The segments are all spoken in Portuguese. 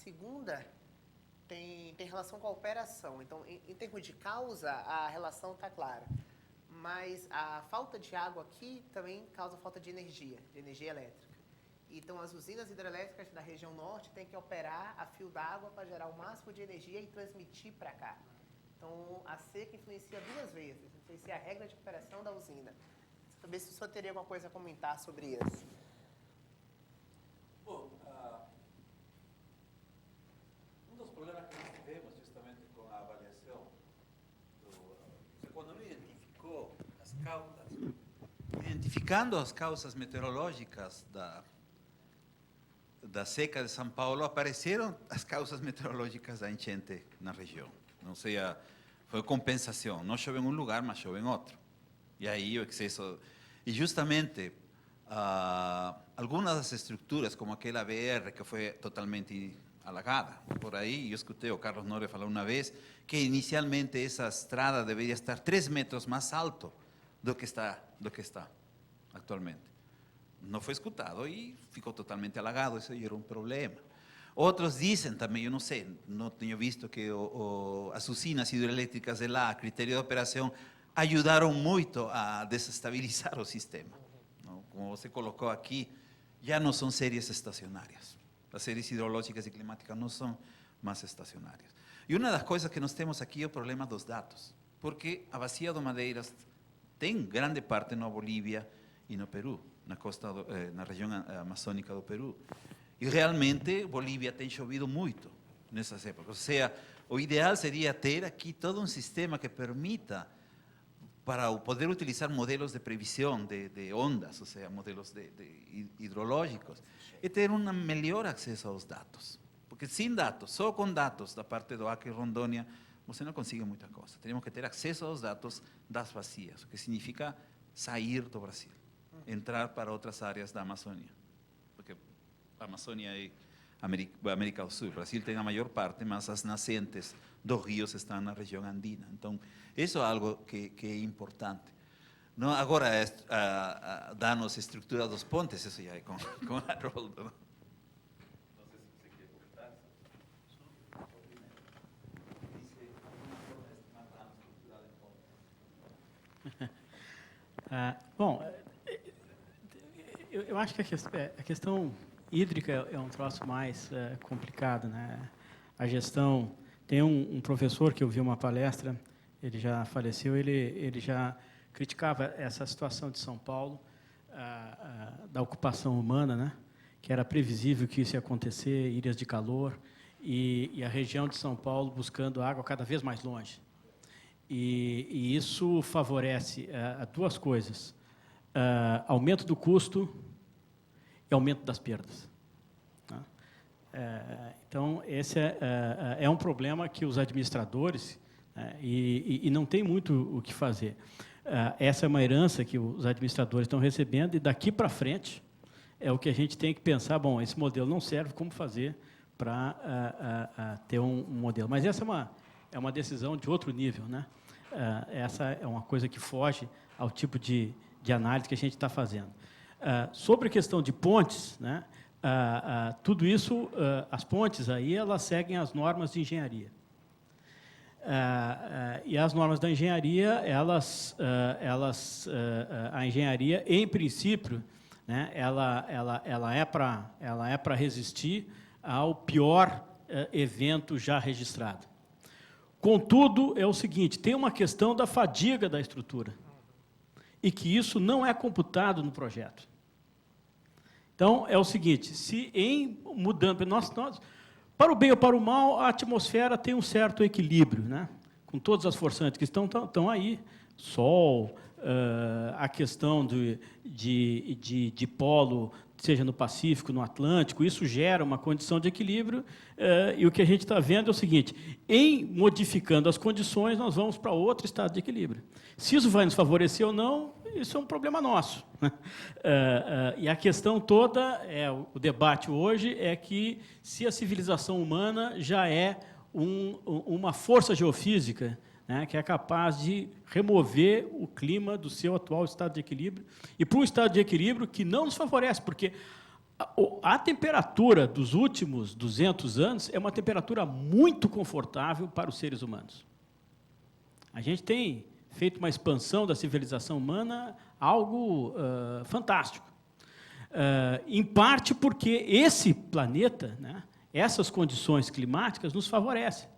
segunda tem relação com a operação. Então, em termos de causa, a relação está clara. Mas a falta de água aqui também causa falta de energia elétrica. Então, as usinas hidrelétricas da região norte têm que operar a fio d'água para gerar o máximo de energia e transmitir para cá. Então, a seca influencia duas vezes. Influencia a regra de operação da usina. Saber se o senhor teria alguma coisa a comentar sobre isso. Bom, um dos problemas que nós tivemos justamente com a avaliação, quando identificando as causas meteorológicas da seca de São Paulo, apareceram as causas meteorológicas da enchente na região. Não seja, foi compensação. Não chove em um lugar, mas chove em outro. E aí o excesso... E justamente, algumas das estruturas, como aquela BR, que foi totalmente alagada, por aí, eu escutei o Carlos Nobre falar uma vez, que inicialmente essa estrada deveria estar 3 metros mais alto do que está atualmente. Não foi escutado e ficou totalmente alagado, isso era um problema. Outros dizem também, eu não sei, não tenho visto que as usinas hidrelétricas de lá, a critério de operação, ajudaram muito a desestabilizar o sistema. Não? Como você colocou aqui, já não são séries estacionárias. As séries hidrológicas e climáticas não são mais estacionárias. E uma das coisas que nós temos aqui é o problema dos dados, porque a bacia do Madeiras tem grande parte na Bolívia e no Peru, na região amazônica do Peru. E realmente Bolívia tem chovido muito nessas épocas. Ou seja, o ideal seria ter aqui todo um sistema que permita, para poder utilizar modelos de previsão de ondas, ou seja, modelos hidrológicos, e ter um melhor acesso aos dados. Porque sem dados, só com dados da parte do Acre e Rondônia, você não consegue muita coisa. Temos que ter acesso aos dados das bacias, o que significa sair do Brasil, entrar para outras áreas da Amazônia. Porque a Amazônia é América do Sul, o Brasil tem a maior parte, mas as nascentes dos rios estão na região andina. Então, isso é algo que é importante. Não, agora, dar-nos a estrutura dos pontes, isso já é com Haroldo. Não? Não sei se você quer comentar. Bom, eu acho que a questão hídrica é um troço mais complicado, né? A gestão... Tem um professor que eu vi uma palestra, ele já faleceu, ele já criticava essa situação de São Paulo, da ocupação humana, né? Que era previsível que isso ia acontecer, ilhas de calor, e a região de São Paulo buscando água cada vez mais longe. E isso favorece duas coisas, aumento do custo e aumento das perdas. Tá? Então, esse é um problema que os administradores, e não tem muito o que fazer. Essa é uma herança que os administradores estão recebendo, e daqui para frente é o que a gente tem que pensar, bom, esse modelo não serve, como fazer para ter um modelo. Mas essa é uma decisão de outro nível, né? Essa é uma coisa que foge ao tipo de análise que a gente está fazendo. Sobre a questão de pontes, né? Tudo isso, as pontes aí, elas seguem as normas de engenharia. E as normas da engenharia, a engenharia, em princípio, né, ela é para resistir ao pior evento já registrado. Contudo, é o seguinte, tem uma questão da fadiga da estrutura, e que isso não é computado no projeto. Então, é o seguinte, se mudando, para o bem ou para o mal, a atmosfera tem um certo equilíbrio, né? Com todas as forçantes que estão aí, Sol, a questão de polo, seja no Pacífico, no Atlântico, isso gera uma condição de equilíbrio, e o que a gente está vendo é o seguinte, em modificando as condições, nós vamos para outro estado de equilíbrio. Se isso vai nos favorecer ou não, isso é um problema nosso. E a questão toda, o debate hoje, é que se a civilização humana já é uma força geofísica, né, que é capaz de remover o clima do seu atual estado de equilíbrio, e para um estado de equilíbrio que não nos favorece, porque A temperatura dos últimos 200 anos é uma temperatura muito confortável para os seres humanos. A gente tem feito uma expansão da civilização humana, algo fantástico. Em parte porque esse planeta, né, essas condições climáticas nos favorecem.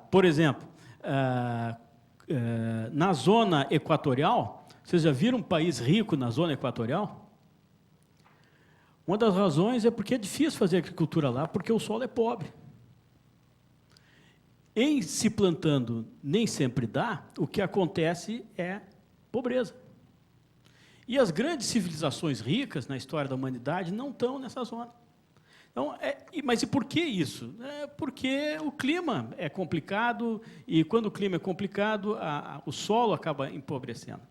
Por exemplo, na zona equatorial, vocês já viram um país rico na zona equatorial? Uma das razões é porque é difícil fazer agricultura lá, porque o solo é pobre. Em se plantando nem sempre dá, o que acontece é pobreza. E as grandes civilizações ricas na história da humanidade não estão nessa zona. Então, mas e por que isso? Porque o clima é complicado, e quando o clima é complicado, o solo acaba empobrecendo.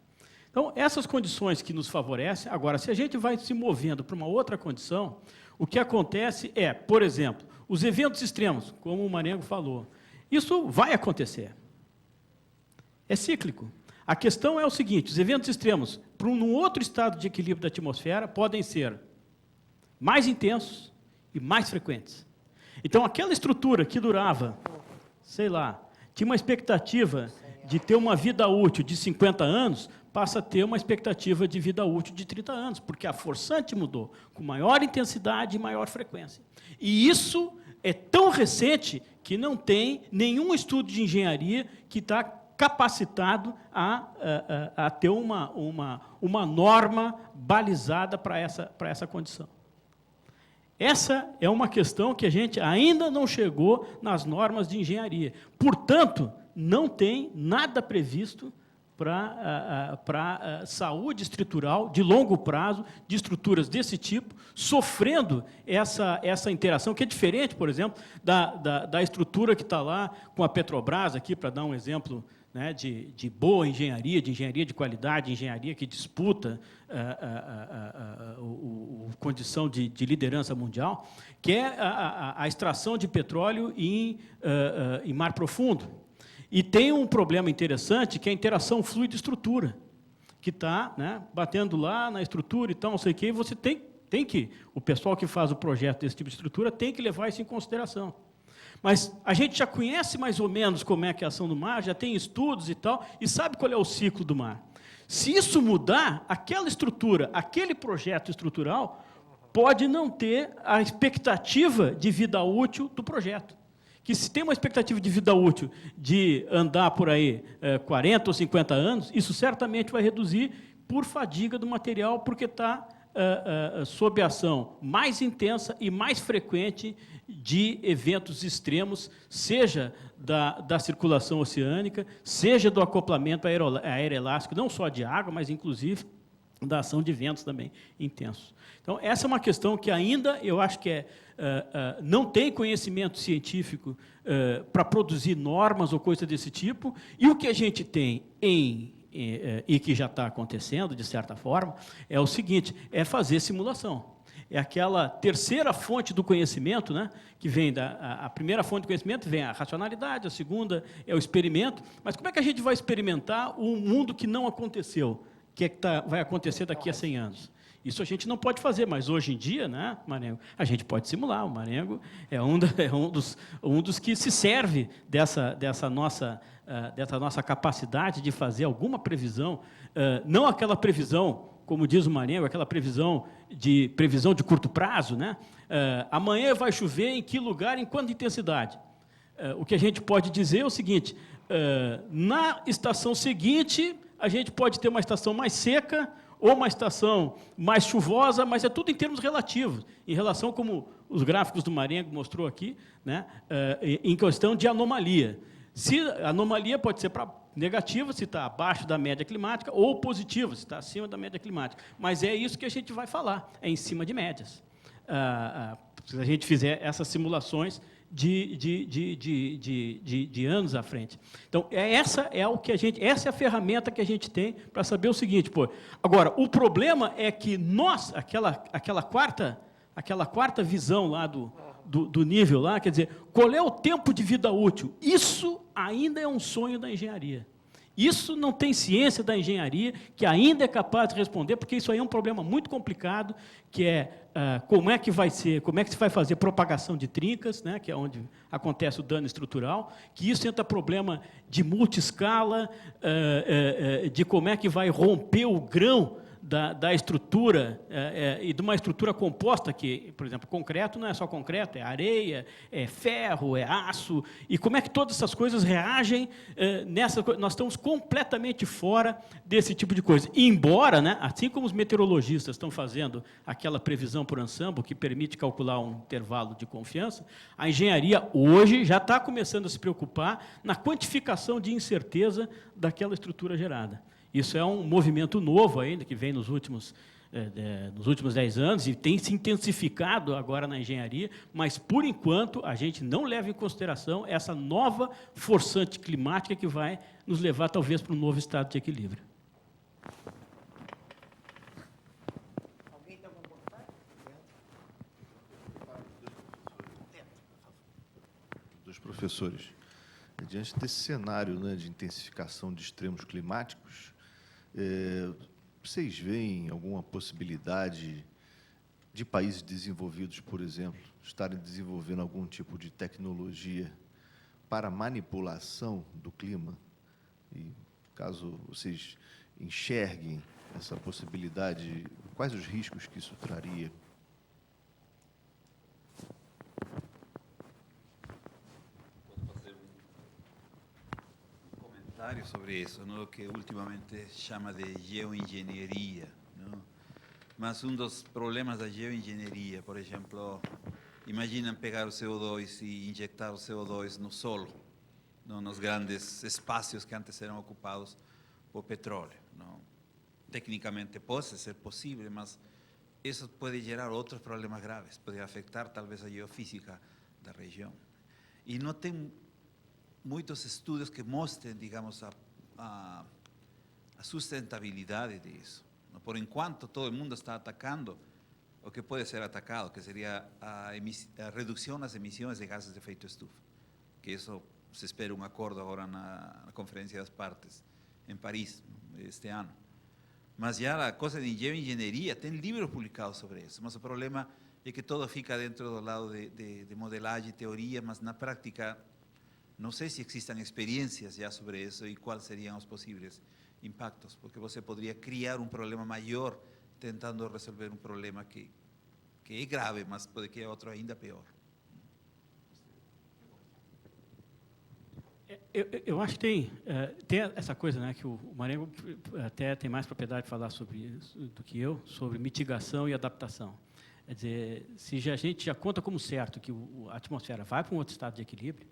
Então, essas condições que nos favorecem. Agora, se a gente vai se movendo para uma outra condição, o que acontece é, por exemplo, os eventos extremos, como o Marengo falou, isso vai acontecer. É cíclico. A questão é o seguinte: os eventos extremos, para um outro estado de equilíbrio da atmosfera, podem ser mais intensos e mais frequentes. Então, aquela estrutura que durava, sei lá, tinha uma expectativa de ter uma vida útil de 50 anos, passa a ter uma expectativa de vida útil de 30 anos, porque a forçante mudou, com maior intensidade e maior frequência. E isso é tão recente que não tem nenhum estudo de engenharia que está capacitado a ter uma norma balizada para essa condição. Essa é uma questão que a gente ainda não chegou nas normas de engenharia. Portanto, não tem nada previsto para saúde estrutural de longo prazo, de estruturas desse tipo, sofrendo essa interação, que é diferente, por exemplo, da estrutura que está lá com a Petrobras, aqui, para dar um exemplo, né, de boa engenharia, de engenharia de qualidade, engenharia que disputa a condição de liderança mundial, que é a extração de petróleo em mar profundo. E tem um problema interessante, que é a interação fluido-estrutura, que está, né, batendo lá na estrutura e tal, não sei o quê, e você tem que, o pessoal que faz o projeto desse tipo de estrutura tem que levar isso em consideração. Mas a gente já conhece mais ou menos como é que é a ação do mar, já tem estudos e tal, e sabe qual é o ciclo do mar. Se isso mudar, aquela estrutura, aquele projeto estrutural, pode não ter a expectativa de vida útil do projeto. Que se tem uma expectativa de vida útil de andar por aí 40 ou 50 anos, isso certamente vai reduzir por fadiga do material, porque está sob a ação mais intensa e mais frequente de eventos extremos, seja da circulação oceânica, seja do acoplamento aeroelástico, não só de água, mas, inclusive, da ação de ventos também intensos. Então, essa é uma questão que ainda, eu acho que não tem conhecimento científico para produzir normas ou coisa desse tipo, e o que a gente tem e que já está acontecendo, de certa forma, é o seguinte, é fazer simulação. É aquela terceira fonte do conhecimento, né, que vem a primeira fonte do conhecimento vem a racionalidade, a segunda é o experimento, mas como é que a gente vai experimentar um mundo que não aconteceu, vai acontecer daqui a 100 anos? Isso a gente não pode fazer, mas hoje em dia, né, Marengo, a gente pode simular. O Marengo é um dos que se serve dessa nossa capacidade de fazer alguma previsão, não aquela previsão, como diz o Marengo, aquela previsão de curto prazo, né? Amanhã vai chover em que lugar, em quanta intensidade? O que a gente pode dizer é o seguinte: na estação seguinte, a gente pode ter uma estação mais seca ou uma estação mais chuvosa, mas é tudo em termos relativos, em relação, como os gráficos do Marengo mostrou aqui, né, em questão de anomalia. Se a anomalia pode ser negativa, se está abaixo da média climática, ou positiva, se está acima da média climática. Mas é isso que a gente vai falar, é em cima de médias. Se a gente fizer essas simulações de anos à frente. Então, essa é a ferramenta que a gente tem para saber o seguinte. Agora, o problema é que nós, aquela quarta visão lá do nível lá, quer dizer, qual é o tempo de vida útil? Isso ainda é um sonho da engenharia. Isso não tem ciência da engenharia que ainda é capaz de responder, porque isso aí é um problema muito complicado, que é como é que vai ser, como é que se vai fazer propagação de trincas, né, que é onde acontece o dano estrutural, que isso entra problema de multiscala, de como é que vai romper o grão da estrutura e de uma estrutura composta que, por exemplo, concreto não é só concreto, é areia, é ferro, é aço, e como é que todas essas coisas reagem nessa coisa. Nós estamos completamente fora desse tipo de coisa. Embora, né, assim como os meteorologistas estão fazendo aquela previsão por ensemble que permite calcular um intervalo de confiança, a engenharia hoje já está começando a se preocupar na quantificação de incerteza daquela estrutura gerada. Isso é um movimento novo ainda, que vem nos últimos 10 anos e tem se intensificado agora na engenharia, mas, por enquanto, a gente não leva em consideração essa nova forçante climática que vai nos levar, talvez, para um novo estado de equilíbrio. Alguém tem alguma comentário? Dos professores. Diante desse cenário, né, de intensificação de extremos climáticos, vocês veem alguma possibilidade de países desenvolvidos, por exemplo, estarem desenvolvendo algum tipo de tecnologia para manipulação do clima? E, caso vocês enxerguem essa possibilidade, quais os riscos que isso traria? Sobre isso, ¿no? Que ultimamente chama de geoengenharia, ¿no? Mas dos problemas da geoengenharia, por exemplo, imaginem pegar o CO2 e injetar o CO2 no solo, ¿no? Nos grandes espaços que antes eram ocupados por petróleo, ¿no? Tecnicamente pode ser possível, mas isso pode gerar outros problemas graves, pode afetar talvez a geofísica da região. E não tem muitos estudos que mostrem, digamos, a sustentabilidade disso. Por enquanto, todo mundo está atacando o que pode ser atacado, que seria a redução das emissões de gases de efeito estufa, que isso se espera um acordo agora na Conferência das Partes, em Paris, este ano. Mas já a coisa de geoengenharia, tem livros publicados sobre isso, mas o problema é que todo fica dentro do lado de modelagem, teoria, mas na prática não sei se existem experiências já sobre isso e quais seriam os possíveis impactos, porque você poderia criar um problema maior tentando resolver um problema que é grave, mas pode que é outro ainda pior. Eu acho que tem essa coisa, né, que o Marengo até tem mais propriedade de falar sobre isso do que eu, sobre mitigação e adaptação. Quer dizer, se a gente já conta como certo que a atmosfera vai para um outro estado de equilíbrio,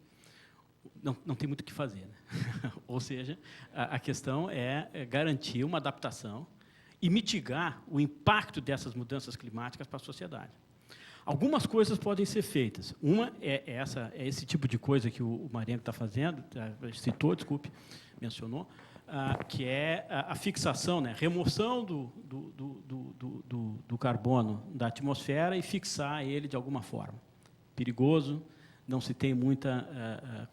não tem muito o que fazer, né? Ou seja, a questão é garantir uma adaptação e mitigar o impacto dessas mudanças climáticas para a sociedade. Algumas coisas podem ser feitas. Uma é esse tipo de coisa que o Marengo está fazendo, citou, desculpe, mencionou, que é a fixação, né, remoção do carbono da atmosfera e fixar ele de alguma forma. Perigoso, não se tem muita...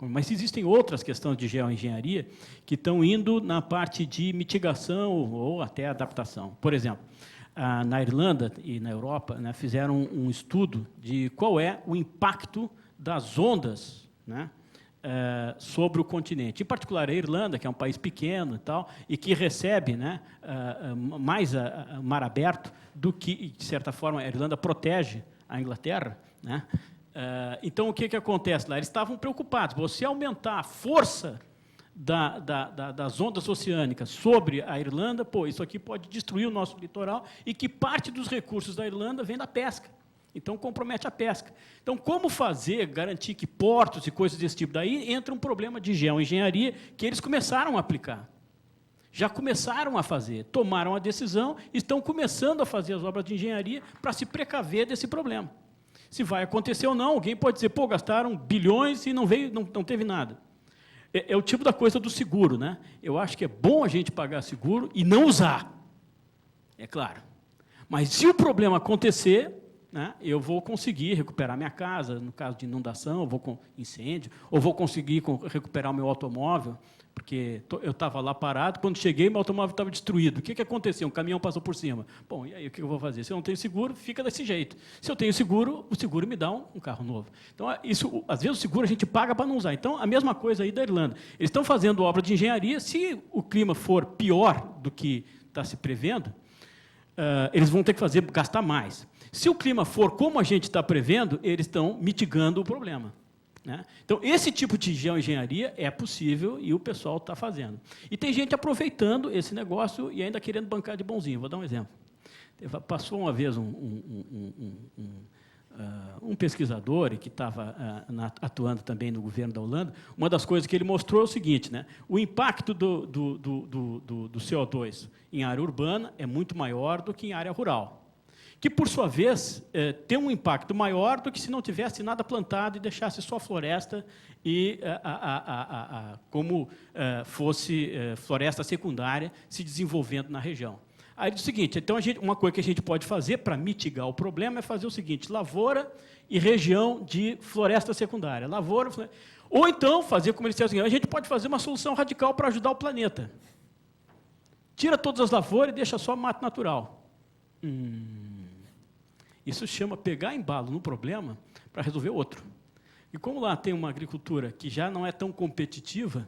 mas existem outras questões de geoengenharia que estão indo na parte de mitigação ou até adaptação. Por exemplo, na Irlanda e na Europa, né, fizeram um estudo de qual é o impacto das ondas, né, sobre o continente. Em particular, a Irlanda, que é um país pequeno e tal, e que recebe, né, mais mar aberto do que, de certa forma, a Irlanda protege a Inglaterra, né? Então, o que acontece lá? Eles estavam preocupados. Você aumentar a força das ondas oceânicas sobre a Irlanda, isso aqui pode destruir o nosso litoral e que parte dos recursos da Irlanda vem da pesca. Então, compromete a pesca. Então, como garantir que portos e coisas desse tipo? Daí entra um problema de geoengenharia que eles começaram a aplicar. Já começaram a fazer, tomaram a decisão, estão começando a fazer as obras de engenharia para se precaver desse problema. Se vai acontecer ou não, alguém pode dizer, gastaram bilhões e não teve nada. É o tipo da coisa do seguro, né? Eu acho que é bom a gente pagar seguro e não usar, é claro. Mas se o problema acontecer, né, eu vou conseguir recuperar minha casa, no caso de inundação, eu vou com incêndio, ou vou conseguir recuperar o meu automóvel, porque eu estava lá parado, quando cheguei, meu automóvel estava destruído. O que aconteceu? Um caminhão passou por cima. Bom, e aí o que eu vou fazer? Se eu não tenho seguro, fica desse jeito. Se eu tenho seguro, o seguro me dá um carro novo. Então, isso, às vezes, o seguro a gente paga para não usar. Então, a mesma coisa aí da Irlanda. Eles estão fazendo obra de engenharia, se o clima for pior do que está se prevendo, eles vão ter que gastar mais. Se o clima for como a gente está prevendo, eles estão mitigando o problema, né? Então, esse tipo de geoengenharia é possível e o pessoal está fazendo. E tem gente aproveitando esse negócio e ainda querendo bancar de bonzinho. Vou dar um exemplo. Passou uma vez um pesquisador que estava atuando também no governo da Holanda. Uma das coisas que ele mostrou é o seguinte, né? O impacto do CO2 em área urbana é muito maior do que em área rural, que, por sua vez, tem um impacto maior do que se não tivesse nada plantado e deixasse só floresta e como fosse floresta secundária se desenvolvendo na região. Aí diz o seguinte, então, uma coisa que a gente pode fazer para mitigar o problema é fazer o seguinte, lavoura e região de floresta secundária. Ou então, fazer como ele disse, assim, a gente pode fazer uma solução radical para ajudar o planeta. Tira todas as lavouras e deixa só mato natural. Isso chama pegar embalo no problema para resolver outro. E como lá tem uma agricultura que já não é tão competitiva,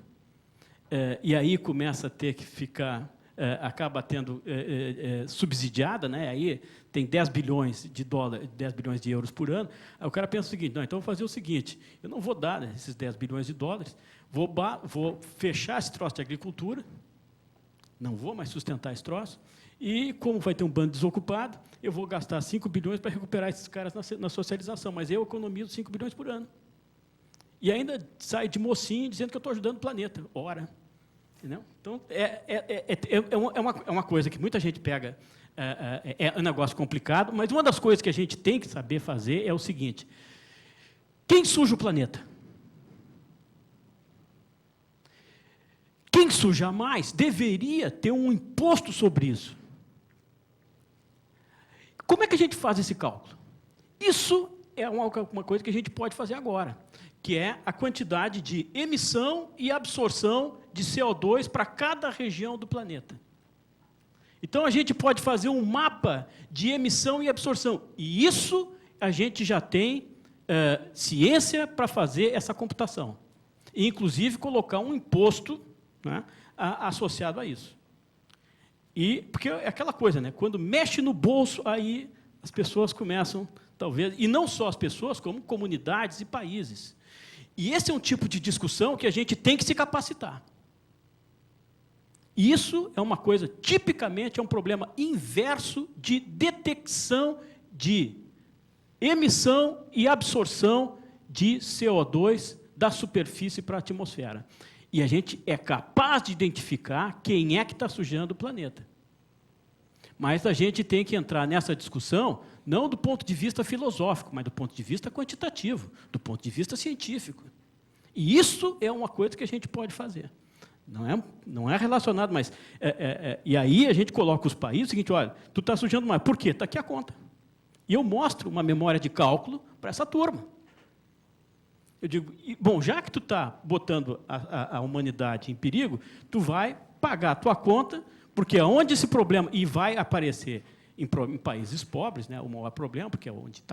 e aí começa a ter que ficar, acaba tendo subsidiada, né? Aí tem 10 bilhões de dólares, 10 bilhões de euros por ano, aí o cara pensa o seguinte, não, então eu vou fazer o seguinte, eu não vou dar, né, esses 10 bilhões de dólares, vou fechar esse troço de agricultura, não vou mais sustentar esse troço, e, como vai ter um bando desocupado, eu vou gastar 5 bilhões para recuperar esses caras na socialização, mas eu economizo 5 bilhões por ano. E ainda sai de mocinho dizendo que eu estou ajudando o planeta. Ora. Entendeu? Então, é uma coisa que muita gente pega, é um negócio complicado, mas uma das coisas que a gente tem que saber fazer é o seguinte, quem suja o planeta? Quem suja mais deveria ter um imposto sobre isso. Como é que a gente faz esse cálculo? Isso é uma coisa que a gente pode fazer agora, que é a quantidade de emissão e absorção de CO2 para cada região do planeta. Então, a gente pode fazer um mapa de emissão e absorção. E isso a gente já tem ciência para fazer essa computação. E, inclusive, colocar um imposto, né, associado a isso. Porque é aquela coisa, né? Quando mexe no bolso, aí as pessoas começam, talvez, e não só as pessoas, como comunidades e países. E esse é um tipo de discussão que a gente tem que se capacitar. E isso é uma coisa, tipicamente, é um problema inverso de detecção de emissão e absorção de CO2 da superfície para a atmosfera. E a gente é capaz de identificar quem é que está sujando o planeta. Mas a gente tem que entrar nessa discussão, não do ponto de vista filosófico, mas do ponto de vista quantitativo, do ponto de vista científico. E isso é uma coisa que a gente pode fazer. Não é relacionado, mas... e aí a gente coloca os países, o seguinte, olha, tu está sujando mais. Por quê? Está aqui a conta. E eu mostro uma memória de cálculo para essa turma. Eu digo, bom, já que tu está botando a humanidade em perigo, tu vai pagar a tua conta, porque onde esse problema... E vai aparecer em países pobres, né, o maior problema, porque é onde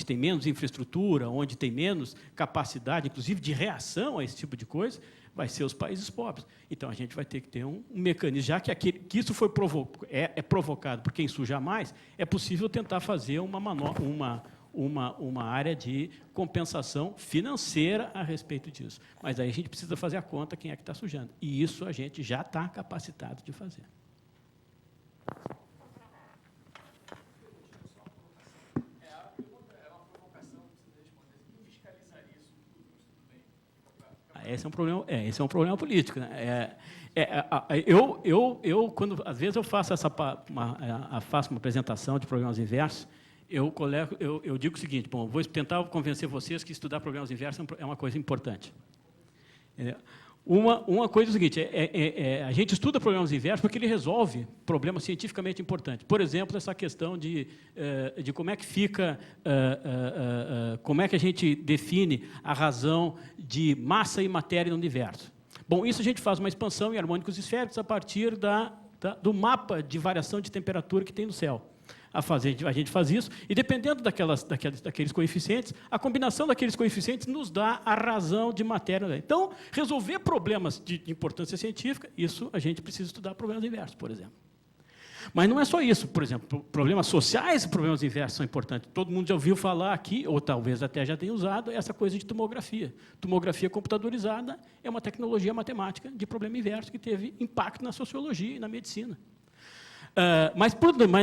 tem menos infraestrutura, onde tem menos capacidade, inclusive, de reação a esse tipo de coisa, vai ser os países pobres. Então, a gente vai ter que ter um mecanismo, já que isso foi provocado por quem suja mais, é possível tentar fazer uma área de compensação financeira a respeito disso. Mas aí a gente precisa fazer a conta quem é que está sujando. E isso a gente já está capacitado de fazer. Esse é um problema político, né? Quando às vezes eu faço uma apresentação de problemas inversos, eu digo o seguinte, bom, vou tentar convencer vocês que estudar problemas inversos é uma coisa importante. Uma coisa é o seguinte, a gente estuda problemas inversos porque ele resolve problemas cientificamente importantes. Por exemplo, essa questão de como é que fica, como é que a gente define a razão de massa e matéria no universo. Bom, isso a gente faz uma expansão em harmônicos esféricos a partir do mapa de variação de temperatura que tem no céu. A gente faz isso, e dependendo daqueles coeficientes, a combinação daqueles coeficientes nos dá a razão de matéria. Então, resolver problemas de importância científica, isso a gente precisa estudar problemas inversos, por exemplo. Mas não é só isso. Por exemplo, problemas sociais e problemas inversos são importantes. Todo mundo já ouviu falar aqui, ou talvez até já tenha usado, essa coisa de tomografia. Tomografia computadorizada é uma tecnologia matemática de problema inverso que teve impacto na sociologia e na medicina. Mas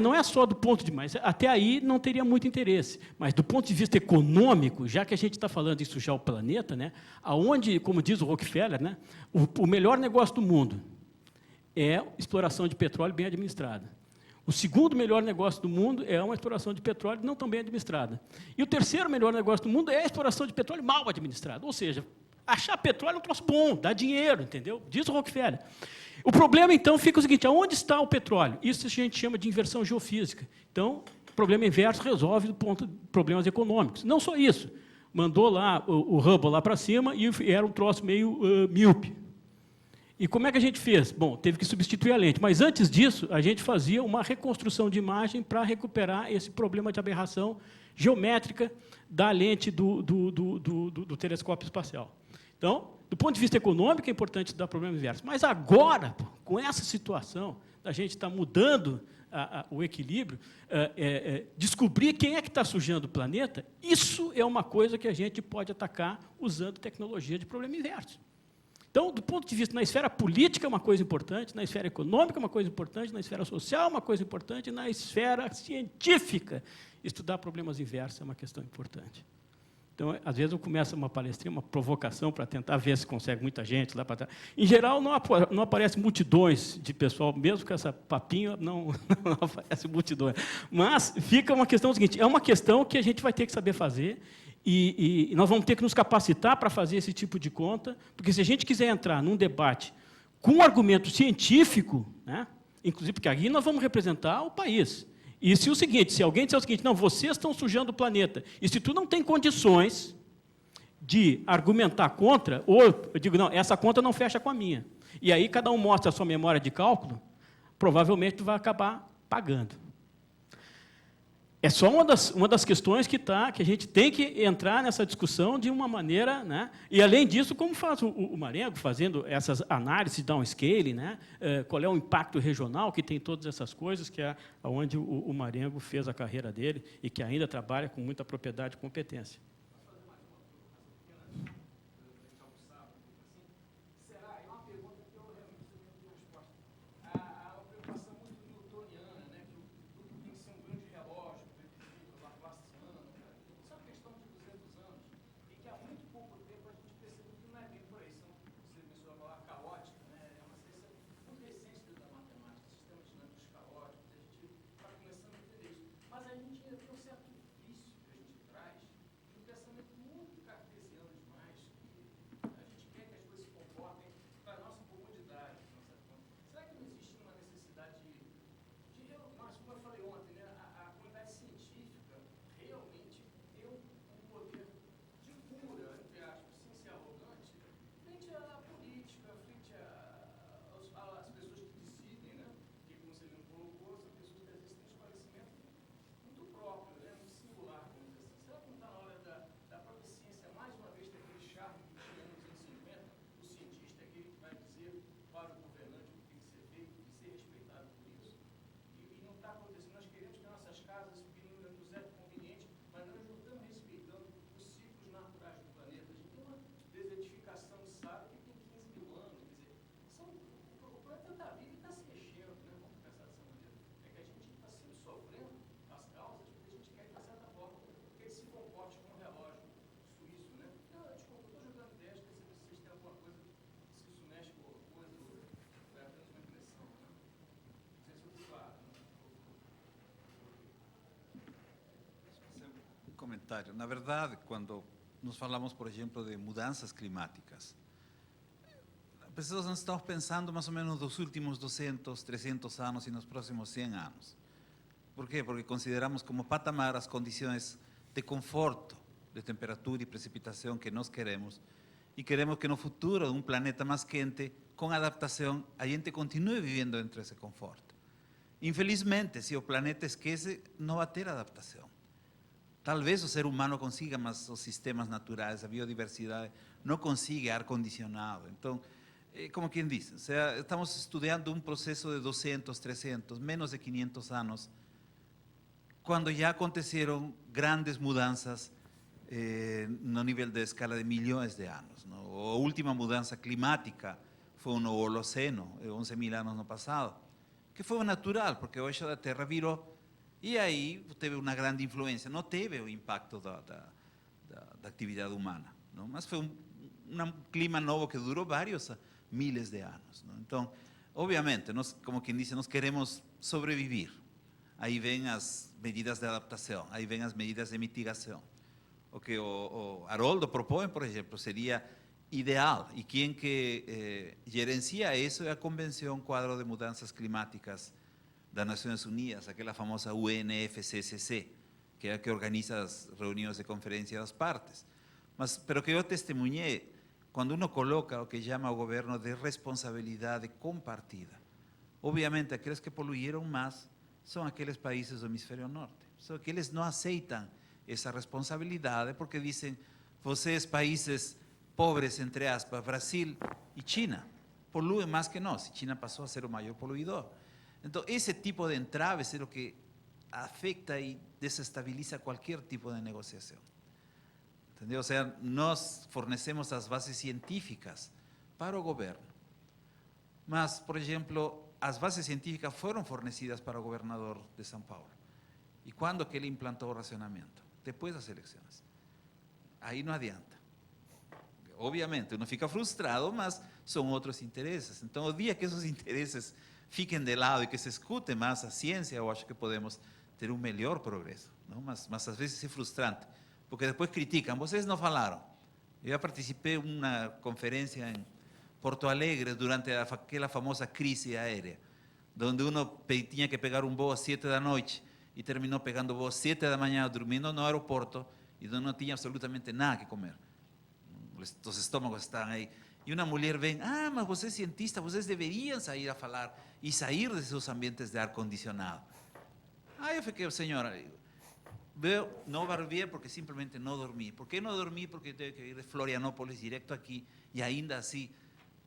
não é só do ponto de... Mas até aí não teria muito interesse. Mas do ponto de vista econômico, já que a gente está falando de sujar o planeta, né, aonde, como diz o Rockefeller, né, o melhor negócio do mundo é exploração de petróleo bem administrada. O segundo melhor negócio do mundo é uma exploração de petróleo não tão bem administrada. E o terceiro melhor negócio do mundo é a exploração de petróleo mal administrada. Ou seja, achar petróleo é um troço bom, dá dinheiro, entendeu? Diz o Rockefeller. O problema, então, fica o seguinte, aonde está o petróleo? Isso a gente chama de inversão geofísica. Então, o problema inverso resolve do ponto de problemas econômicos. Não só isso. Mandou lá o Hubble lá para cima e era um troço meio míope. E como é que a gente fez? Bom, teve que substituir a lente. Mas, antes disso, a gente fazia uma reconstrução de imagem para recuperar esse problema de aberração geométrica da lente do telescópio espacial. Então, do ponto de vista econômico, é importante estudar problema inverso. Mas agora, com essa situação, a gente está mudando o equilíbrio, descobrir quem é que está sujando o planeta, isso é uma coisa que a gente pode atacar usando tecnologia de problema inverso. Então, do ponto de vista, na esfera política é uma coisa importante, na esfera econômica é uma coisa importante, na esfera social é uma coisa importante, na esfera científica, estudar problemas inversos é uma questão importante. Então, às vezes, eu começo uma palestrinha, uma provocação para tentar ver se consegue muita gente lá para trás. Em geral, não aparece multidões de pessoal, mesmo com essa papinha, não aparece multidões. Mas fica uma questão seguinte, é uma questão que a gente vai ter que saber fazer e nós vamos ter que nos capacitar para fazer esse tipo de conta, porque se a gente quiser entrar num debate com um argumento científico, né, inclusive porque aqui nós vamos representar o país. E se alguém disser o seguinte, não, vocês estão sujando o planeta, e se tu não tem condições de argumentar contra, ou eu digo, não, essa conta não fecha com a minha. E aí cada um mostra a sua memória de cálculo, provavelmente tu vai acabar pagando. É só uma das questões que a gente tem que entrar nessa discussão de uma maneira, né? E além disso, como faz o Marengo, fazendo essas análises de downscaling, né? Qual é o impacto regional que tem todas essas coisas, que é onde o Marengo fez a carreira dele e que ainda trabalha com muita propriedade e competência. Comentário. Na verdade, quando nós falamos, por exemplo, de mudanças climáticas, pessoas não estamos pensando mais ou menos nos últimos 200, 300 anos e nos próximos 100 anos. ¿Por quê? Porque consideramos como patamar as condições de conforto, de temperatura e precipitação que nós queremos, e queremos que no futuro, de um planeta mais quente, com adaptação, a gente continue vivendo dentro desse conforto. Infelizmente, se o planeta esquece, não vai ter adaptação. Talvez o ser humano consiga, mas os sistemas naturais, a biodiversidade, não consiga ar-condicionado. Então, como quem diz, estamos estudando um processo de 200, 300, menos de 500 anos, quando já aconteceram grandes mudanças no nível de escala de milhões de anos. A última mudança climática foi no Holoceno, 11.000 anos no passado, que foi natural, porque o eixo da Terra virou e aí teve uma grande influência. Não teve o impacto da atividade humana, não? Mas foi um clima novo que durou vários miles de anos, não? Então, obviamente, nós, como quem disse, nós queremos sobreviver. Aí vêm as medidas de adaptação, aí vêm as medidas de mitigação. O que o Haroldo propõe, por exemplo, seria ideal, e quem que gerencia isso é a Convenção Quadro de Mudanças Climáticas das Nações Unidas, aquela famosa UNFCCC, que é a que organiza as reuniões de conferência das partes. Mas, pelo que eu testemunhei, quando uno coloca o que chama o governo de responsabilidade compartida, obviamente aqueles que poluíram mais são aqueles países do hemisfério norte. Só que eles não aceitam essa responsabilidade porque dizem, vocês países pobres, entre aspas, Brasil e China, poluem mais que nós, e China passou a ser o maior poluidor. Então, esse tipo de entraves é o que afeta e desestabiliza qualquer tipo de negociação. Entendeu? Ou seja, nós fornecemos as bases científicas para o governo. Mas, por exemplo, as bases científicas foram fornecidas para o governador de São Paulo. E quando que ele implantou o racionamento? Depois das eleições. Aí não adianta. Obviamente, uno fica frustrado, mas são outros interesses. Então, o dia que esses interesses fiquem de lado e que se escute mais a ciência, eu acho que podemos ter um melhor progresso, não? Mas às vezes é frustrante, porque depois criticam, vocês não falaram. Eu já participei de uma conferência em Porto Alegre durante aquela famosa crise aérea, onde uno tinha que pegar um voo às 7 da noite e terminou pegando o voo às 7 da manhã, dormindo no aeroporto, e não tinha absolutamente nada que comer. Os estômagos estão aí. E uma mulher vem, mas você é cientista, vocês deveriam sair a falar e sair de seus ambientes de ar-condicionado. Aí eu fiquei, senhora, eu não barbeei porque simplesmente não dormi. Por que não dormi? Porque teve que ir de Florianópolis direto aqui e ainda assim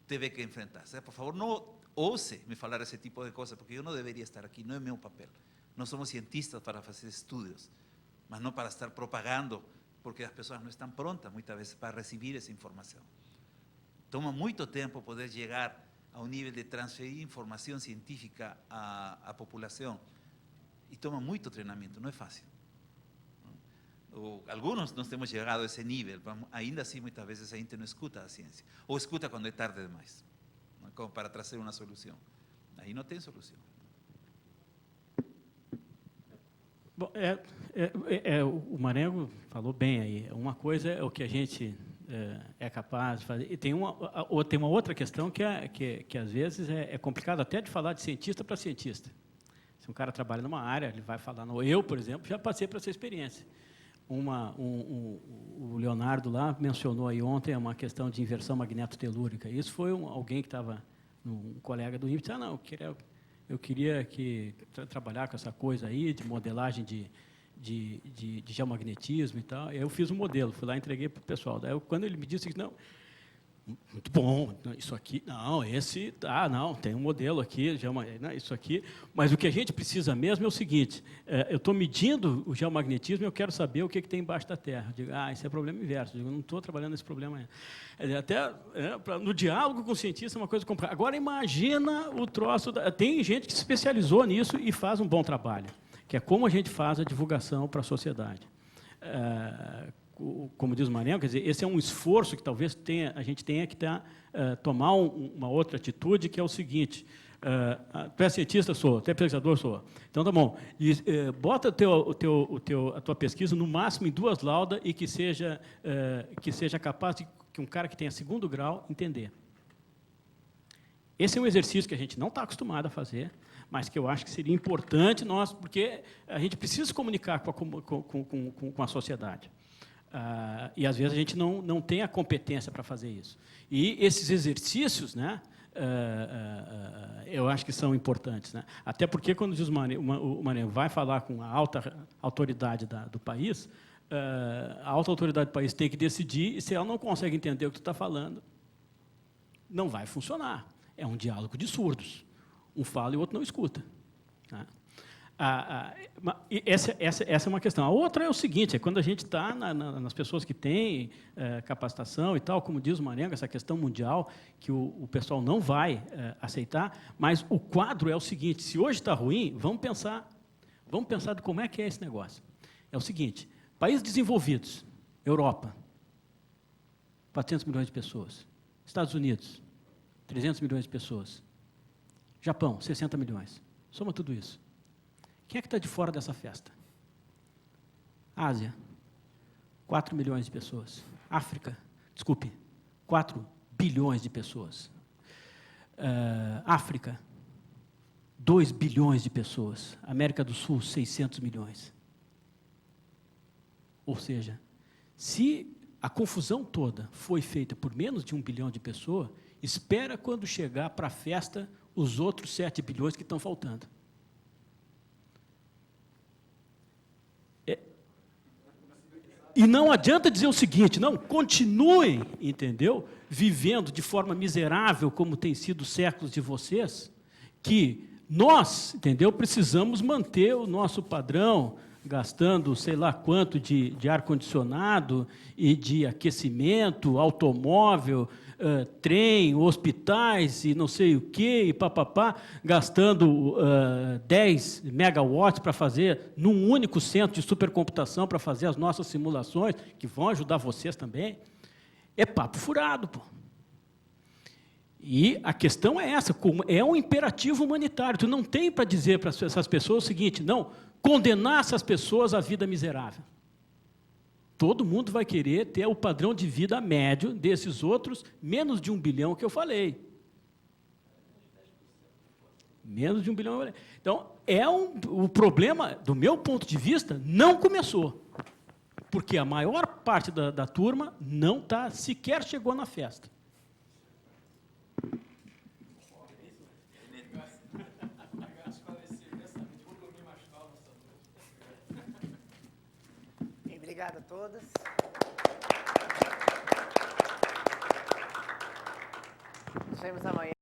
teve que enfrentar. Por favor, não ouse me falar esse tipo de coisa, porque eu não deveria estar aqui, não é meu papel. Nós somos cientistas para fazer estudos, mas não para estar propagando, porque as pessoas não estão prontas, muitas vezes, para receber essa informação. Toma muito tempo poder chegar ao nível de transferir informação científica à população, e toma muito treinamento, não é fácil. Alguns nós temos chegado a esse nível, ainda assim, muitas vezes a gente não escuta a ciência, ou escuta quando é tarde demais, como para trazer uma solução. Aí não tem solução. Bom, o Marengo falou bem aí. Uma coisa é o que a gente é capaz de fazer. E tem uma outra questão que às vezes é complicado até de falar de cientista para cientista. Se um cara trabalha numa área, ele vai falar. Eu, por exemplo, já passei por essa experiência. O Leonardo lá mencionou aí ontem uma questão de inversão magnetotelúrica. Isso foi alguém que estava, um colega do INPE, disse, não, eu queria trabalhar com essa coisa aí de modelagem de geomagnetismo e tal. Eu fiz um modelo, fui lá e entreguei para o pessoal. Daí, quando ele me disse, não, muito bom, isso aqui, não, tem um modelo aqui, isso aqui, mas o que a gente precisa mesmo é o seguinte, eu estou medindo o geomagnetismo e eu quero saber o que tem embaixo da Terra. Eu digo, esse é problema inverso, eu digo, não estou trabalhando nesse problema ainda. Até no diálogo com o cientista é uma coisa complicada. Agora, imagina o troço, tem gente que se especializou nisso e faz um bom trabalho, que é como a gente faz a divulgação para a sociedade. Como diz o Marengo, quer dizer, esse é um esforço que talvez a gente tenha que tomar uma outra atitude, que é o seguinte, tu é cientista? Sou. Tu é pesquisador? Sou. Então, tá bom. Bota a tua pesquisa, no máximo, em 2 laudas e que seja capaz de que um cara que tenha 2º grau entender. Esse é um exercício que a gente não está acostumado a fazer, mas que eu acho que seria importante nós, porque a gente precisa se comunicar com a sociedade. E, às vezes, a gente não tem a competência para fazer isso. E esses exercícios, né, eu acho que são importantes. Né? Até porque, quando diz o Mané vai falar com a alta autoridade do país, a alta autoridade do país tem que decidir, e se ela não consegue entender o que tu está falando, não vai funcionar. É um diálogo de surdos. Um fala e o outro não escuta. Tá? Essa é uma questão. A outra é o seguinte, é quando a gente está nas pessoas que têm capacitação e tal, como diz o Marengo, essa questão mundial, que o pessoal não vai aceitar, mas o quadro é o seguinte, se hoje está ruim, vamos pensar de como é que é esse negócio. É o seguinte, países desenvolvidos, Europa, 400 milhões de pessoas, Estados Unidos, 300 milhões de pessoas, Japão, 60 milhões, soma tudo isso. Quem é que está de fora dessa festa? Ásia, 4 milhões de pessoas. África, 4 bilhões de pessoas. África, 2 bilhões de pessoas. América do Sul, 600 milhões. Ou seja, se a confusão toda foi feita por menos de 1 bilhão de pessoas, espera quando chegar para a festa os outros 7 bilhões que estão faltando. E não adianta dizer o seguinte, não, continuem, entendeu, vivendo de forma miserável, como tem sido os séculos de vocês, que nós, entendeu, precisamos manter o nosso padrão, gastando sei lá quanto de ar-condicionado e de aquecimento, automóvel, trem, hospitais e não sei o quê, e papapá, gastando 10 megawatts para fazer, num único centro de supercomputação, para fazer as nossas simulações, que vão ajudar vocês também, é papo furado, pô. E a questão é essa, como é um imperativo humanitário, tu não tem para dizer para essas pessoas o seguinte, não, condenar essas pessoas à vida miserável. Todo mundo vai querer ter o padrão de vida médio desses outros, menos de 1 bilhão que eu falei. Menos de 1 bilhão. Então, o problema, do meu ponto de vista, não começou. Porque a maior parte da turma não sequer chegou na festa. Obrigada a todas. Nos vemos amanhã.